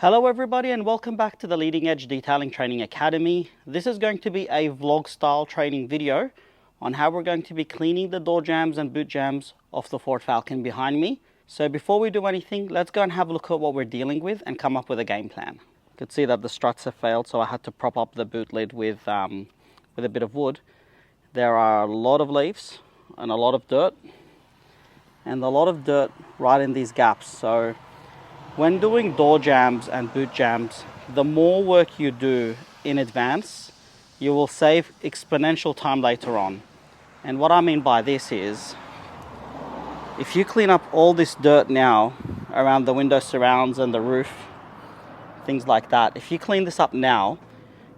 Hello everybody and welcome back to the Leading Edge Detailing Training Academy. This is going to be a vlog style training video on how we're going to be cleaning the door jambs and boot jambs off the Ford Falcon behind me. So before we do anything, let's go and have a look at what we're dealing with and come up with a game plan. You could see that the struts have failed, so I had to prop up the boot lid with a bit of wood. There are a lot of leaves and a lot of dirt right in these gaps. So when doing door jambs and boot jambs, the more work you do in advance, you will save exponential time later on. And what I mean by this is, if you clean up all this dirt now around the window surrounds and the roof, things like that, if you clean this up now,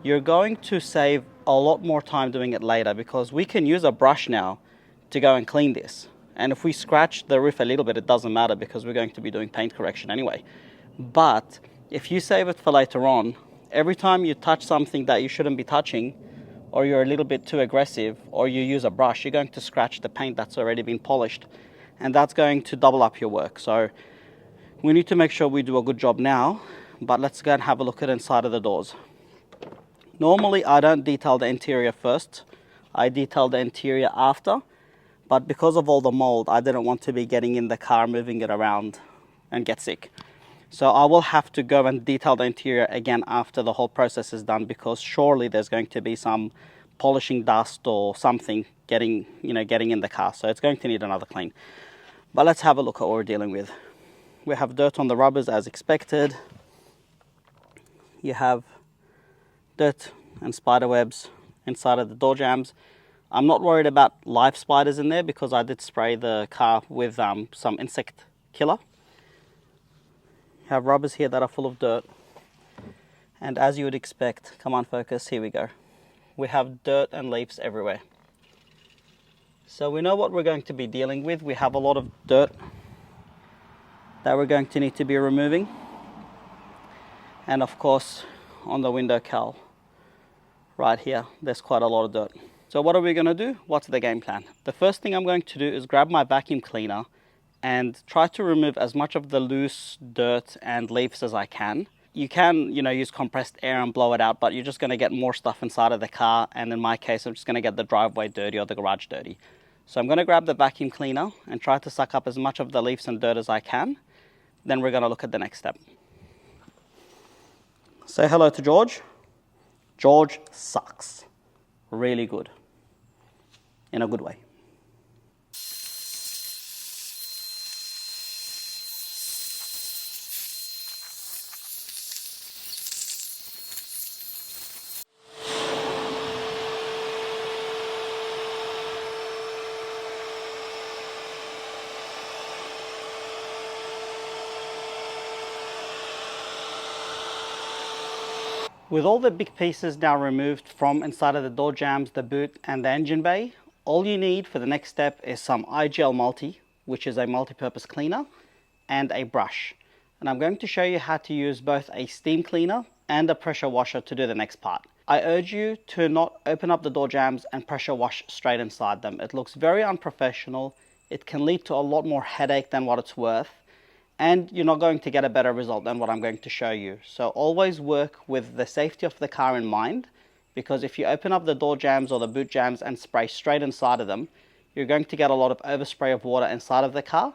you're going to save a lot more time doing it later, because we can use a brush now to go and clean this. And if we scratch the roof a little bit, it doesn't matter because we're going to be doing paint correction anyway. But if you save it for later on, every time you touch something that you shouldn't be touching, or you're a little bit too aggressive, or you use a brush, you're going to scratch the paint that's already been polished. And that's going to double up your work. So we need to make sure we do a good job now, but let's go and have a look at inside of the doors. Normally, I don't detail the interior first. I detail the interior after. But because of all the mold, I didn't want to be getting in the car, moving it around and get sick. So I will have to go and detail the interior again after the whole process is done, because surely there's going to be some polishing dust or something getting in the car. So it's going to need another clean. But let's have a look at what we're dealing with. We have dirt on the rubbers as expected. You have dirt and spider webs inside of the door jambs. I'm not worried about live spiders in there because I did spray the car with some insect killer. You have rubbers here that are full of dirt. And as you would expect, come on focus, here we go. We have dirt and leaves everywhere. So we know what we're going to be dealing with. We have a lot of dirt that we're going to need to be removing. And of course, on the window cowl right here, there's quite a lot of dirt. So what are we going to do? What's the game plan? The first thing I'm going to do is grab my vacuum cleaner and try to remove as much of the loose dirt and leaves as I can. You can, use compressed air and blow it out, but you're just going to get more stuff inside of the car. And in my case, I'm just going to get the driveway dirty or the garage dirty. So I'm going to grab the vacuum cleaner and try to suck up as much of the leaves and dirt as I can. Then we're going to look at the next step. Say hello to George. George sucks. Really good. In a good way. With all the big pieces now removed from inside of the door jambs, the boot and the engine bay, all you need for the next step is some IGL Multi, which is a multi-purpose cleaner, and a brush. And I'm going to show you how to use both a steam cleaner and a pressure washer to do the next part. I urge you to not open up the door jambs and pressure wash straight inside them. It looks very unprofessional. It can lead to a lot more headache than what it's worth. And you're not going to get a better result than what I'm going to show you. So always work with the safety of the car in mind, because if you open up the door jambs or the boot jambs and spray straight inside of them, you're going to get a lot of overspray of water inside of the car,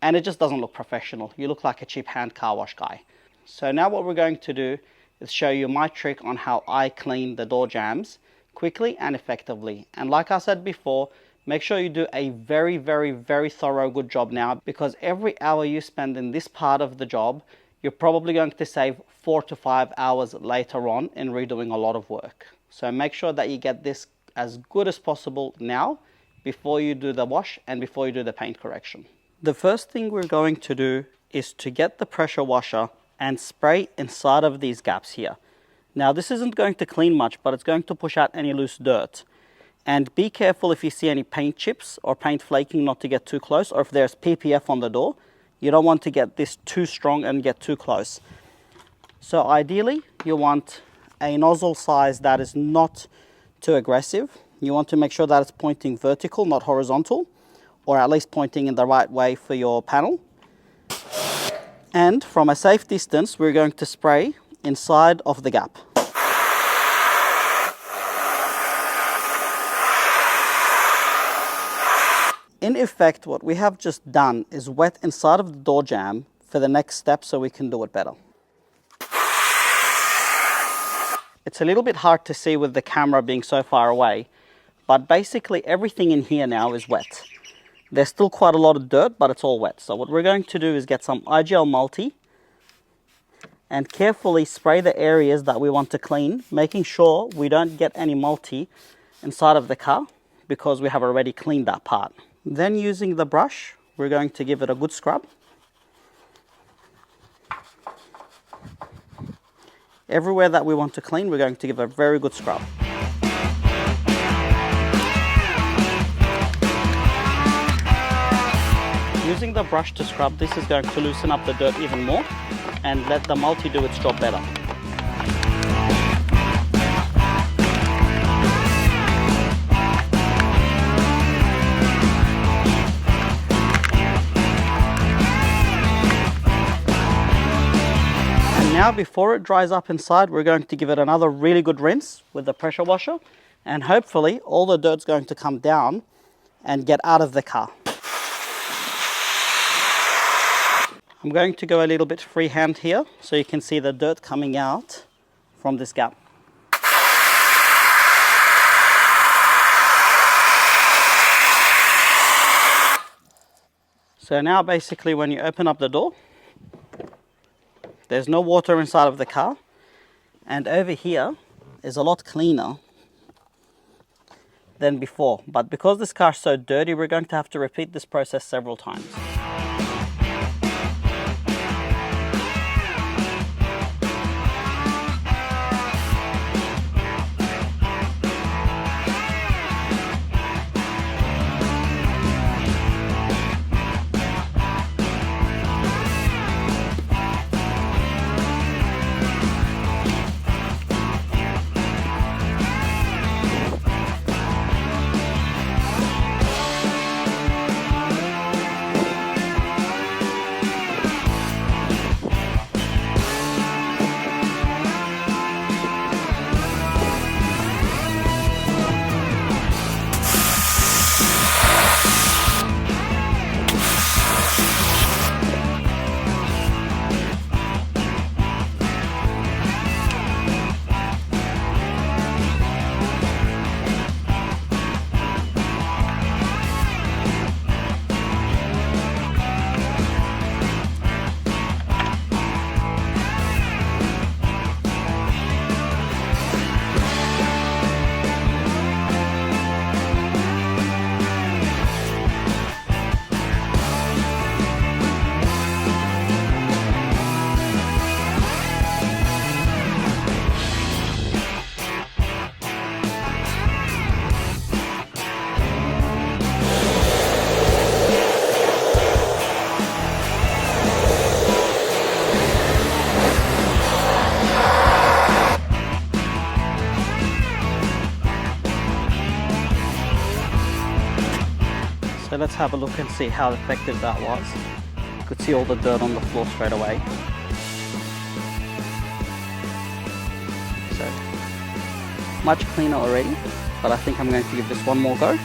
and it just doesn't look professional. You look like a cheap hand car wash guy. So now what we're going to do is show you my trick on how I clean the door jambs quickly and effectively. And like I said before, make sure you do a very, very, very thorough good job now, because every hour you spend in this part of the job, you're probably going to save 4 to 5 hours later on in redoing a lot of work. So make sure that you get this as good as possible now before you do the wash and before you do the paint correction. The first thing we're going to do is to get the pressure washer and spray inside of these gaps here. Now this isn't going to clean much, but it's going to push out any loose dirt. And be careful if you see any paint chips or paint flaking not to get too close, or if there's PPF on the door, you don't want to get this too strong and get too close. So ideally, you want a nozzle size that is not too aggressive. You want to make sure that it's pointing vertical, not horizontal, or at least pointing in the right way for your panel. And from a safe distance, we're going to spray inside of the gap. In effect, what we have just done is wet inside of the door jamb for the next step so we can do it better. It's a little bit hard to see with the camera being so far away, but basically everything in here now is wet. There's still quite a lot of dirt, but it's all wet. So what we're going to do is get some IGL multi and carefully spray the areas that we want to clean, making sure we don't get any multi inside of the car because we have already cleaned that part. Then using the brush, we're going to give it a good scrub. Everywhere that we want to clean, we're going to give a very good scrub. Using the brush to scrub, this is going to loosen up the dirt even more and let the multi do its job better. Now, before it dries up inside, we're going to give it another really good rinse with the pressure washer, and hopefully all the dirt's going to come down and get out of the car. I'm going to go a little bit freehand here so you can see the dirt coming out from this gap. So now basically when you open up the door, there's no water inside of the car, and over here is a lot cleaner than before. But because this car is so dirty, we're going to have to repeat this process several times. So let's have a look and see how effective that was. You could see all the dirt on the floor straight away. So much cleaner already, but I think I'm going to give this one more go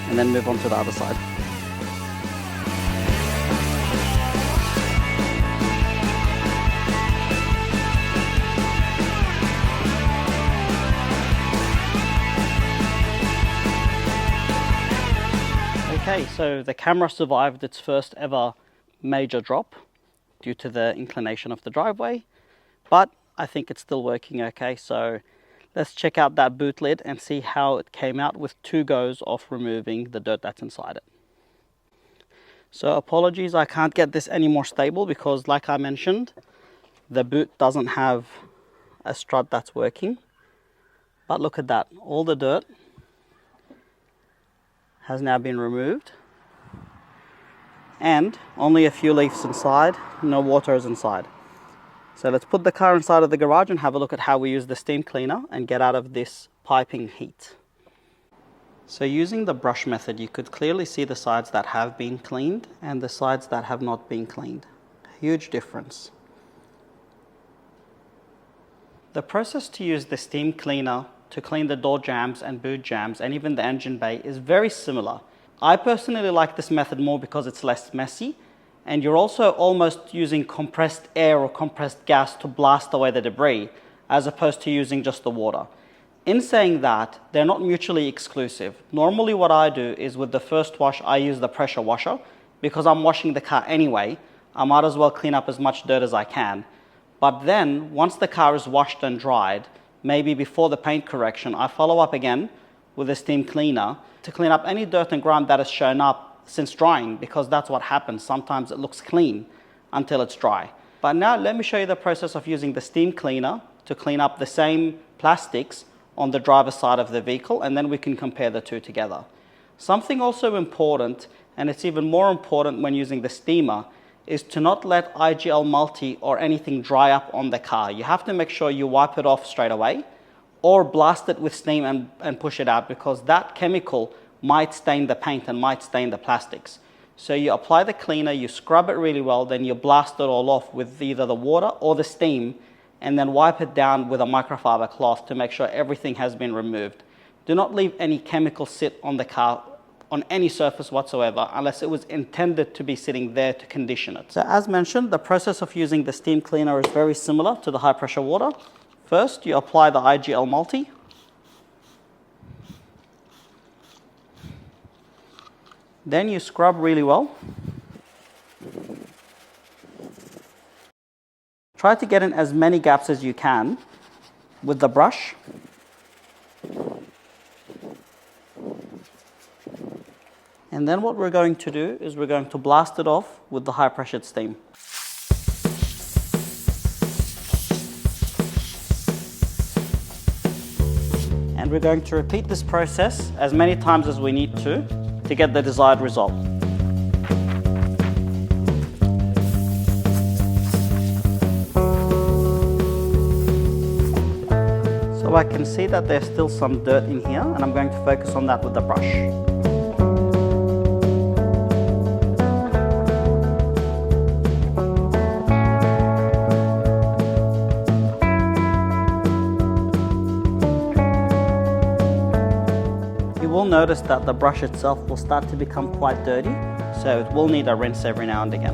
and then move on to the other side. Okay, so the camera survived its first ever major drop due to the inclination of the driveway, but I think it's still working okay. So let's check out that boot lid and see how it came out with 2 goes of removing the dirt that's inside it. So apologies, I can't get this any more stable because like I mentioned, the boot doesn't have a strut that's working. But look at that, all the dirt has now been removed and only a few leaves inside, no water is inside. So let's put the car inside of the garage and have a look at how we use the steam cleaner and get out of this piping heat. So using the brush method, you could clearly see the sides that have been cleaned and the sides that have not been cleaned. Huge difference. The process to use the steam cleaner to clean the door jambs and boot jambs and even the engine bay is very similar. I personally like this method more because it's less messy, and you're also almost using compressed air or compressed gas to blast away the debris, as opposed to using just the water. In saying that, they're not mutually exclusive. Normally what I do is with the first wash, I use the pressure washer. Because I'm washing the car anyway, I might as well clean up as much dirt as I can. But then, once the car is washed and dried, maybe before the paint correction, I follow up again with a steam cleaner to clean up any dirt and grime that has shown up since drying, because that's what happens. Sometimes it looks clean until it's dry. But now let me show you the process of using the steam cleaner to clean up the same plastics on the driver's side of the vehicle, and then we can compare the two together. Something also important, and it's even more important when using the steamer, is to not let IGL multi or anything dry up on the car. You have to make sure you wipe it off straight away or blast it with steam and push it out, because that chemical might stain the paint and might stain the plastics. So you apply the cleaner, you scrub it really well, then you blast it all off with either the water or the steam, and then wipe it down with a microfiber cloth to make sure everything has been removed. Do not leave any chemical sit on the car on any surface whatsoever unless it was intended to be sitting there to condition it. So as mentioned, the process of using the steam cleaner is very similar to the high pressure water. First, you apply the IGL multi. Then you scrub really well. Try to get in as many gaps as you can with the brush. And then what we're going to do is we're going to blast it off with the high pressured steam. And we're going to repeat this process as many times as we need to get the desired result. So I can see that there's still some dirt in here, and I'm going to focus on that with the brush. Notice that the brush itself will start to become quite dirty, so it will need a rinse every now and again.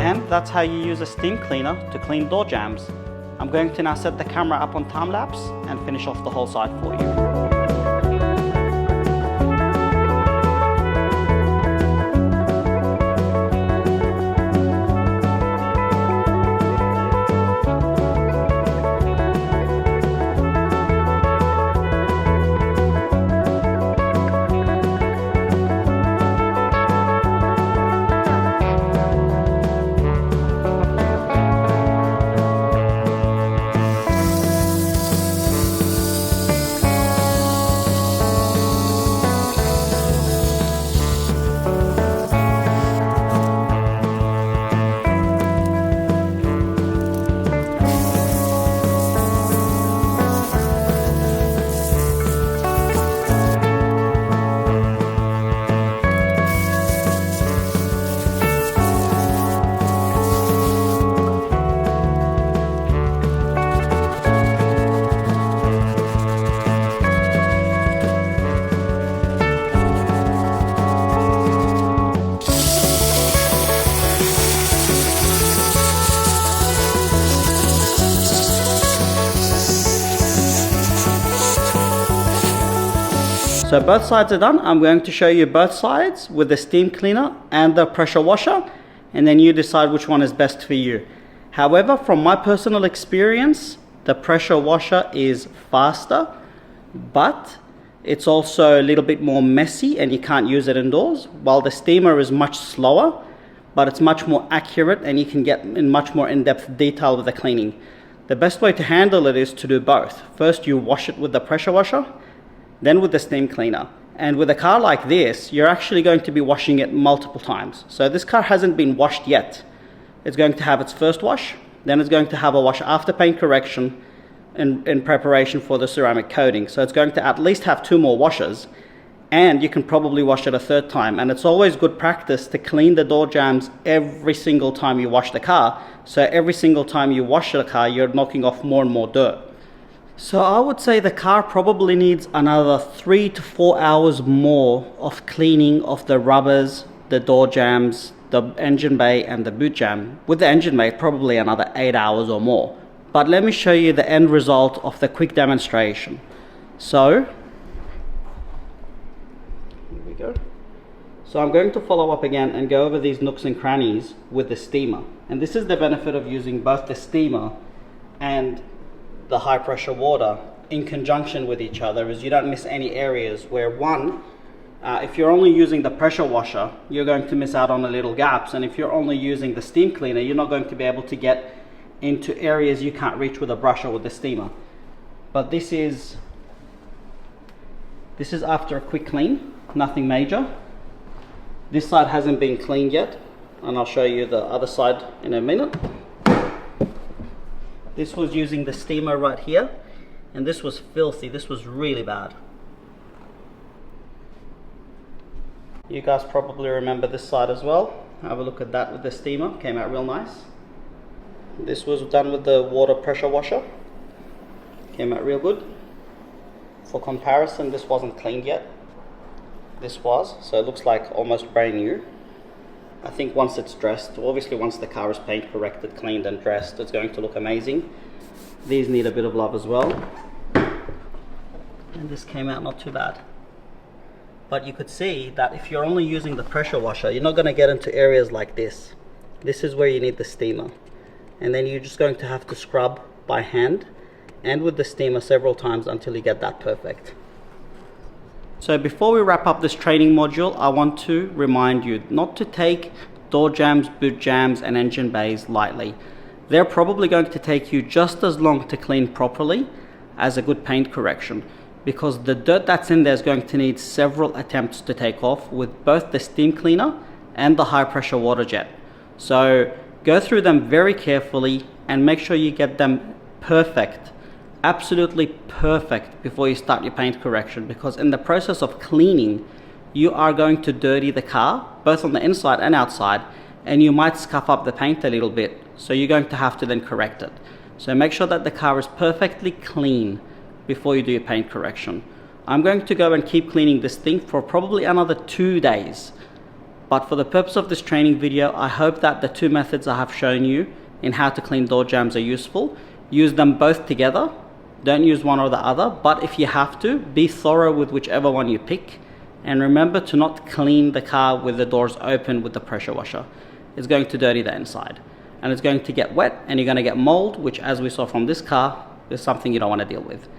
And that's how you use a steam cleaner to clean door jambs. I'm going to now set the camera up on time lapse and finish off the whole side for you. So both sides are done. I'm going to show you both sides with the steam cleaner and the pressure washer, and then you decide which one is best for you. However, from my personal experience, the pressure washer is faster, but it's also a little bit more messy and you can't use it indoors, while the steamer is much slower, but it's much more accurate and you can get in much more in-depth detail with the cleaning. The best way to handle it is to do both. First, you wash it with the pressure washer, then with the steam cleaner. And with a car like this, you're actually going to be washing it multiple times. So this car hasn't been washed yet. It's going to have its first wash, then it's going to have a wash after paint correction in preparation for the ceramic coating. So it's going to at least have 2 more washes, and you can probably wash it a 3rd time. And it's always good practice to clean the door jambs every single time you wash the car. So every single time you wash the car, you're knocking off more and more dirt. So I would say the car probably needs another 3 to 4 hours more of cleaning of the rubbers, the door jambs, the engine bay and the boot jamb. With the engine bay, probably another 8 hours or more. But let me show you the end result of the quick demonstration. So, here we go. So I'm going to follow up again and go over these nooks and crannies with the steamer. And this is the benefit of using both the steamer and the high pressure water in conjunction with each other, is you don't miss any areas where if you're only using the pressure washer, you're going to miss out on the little gaps, and if you're only using the steam cleaner, you're not going to be able to get into areas you can't reach with a brush or with the steamer. But this is after a quick clean, nothing major. This side hasn't been cleaned yet, and I'll show you the other side in a minute. This was using the steamer right here, and this was filthy. This was really bad. You guys probably remember this side as well. Have a look at that with the steamer, came out real nice. This was done with the water pressure washer, came out real good. For comparison, this wasn't cleaned yet. This was, so it looks like almost brand new. I think once it's dressed, obviously once the car is paint corrected, cleaned and dressed, it's going to look amazing. These need a bit of love as well. And this came out not too bad. But you could see that if you're only using the pressure washer, you're not going to get into areas like this. This is where you need the steamer. And then you're just going to have to scrub by hand and with the steamer several times until you get that perfect. So before we wrap up this training module, I want to remind you not to take door jambs, boot jambs and engine bays lightly. They're probably going to take you just as long to clean properly as a good paint correction, because the dirt that's in there is going to need several attempts to take off with both the steam cleaner and the high pressure water jet. So go through them very carefully and make sure you get them perfect, absolutely perfect, before you start your paint correction, because in the process of cleaning you are going to dirty the car both on the inside and outside, and you might scuff up the paint a little bit, so you're going to have to then correct it. So make sure that the car is perfectly clean before you do your paint correction. I'm going to go and keep cleaning this thing for probably another 2 days, but for the purpose of this training video, I hope that the 2 methods I have shown you in how to clean door jambs are useful. Use them both together. Don't use one or the other, but if you have to, be thorough with whichever one you pick, and remember to not clean the car with the doors open with the pressure washer. It's going to dirty the inside, and it's going to get wet, and you're going to get mold, which, as we saw from this car, is something you don't want to deal with.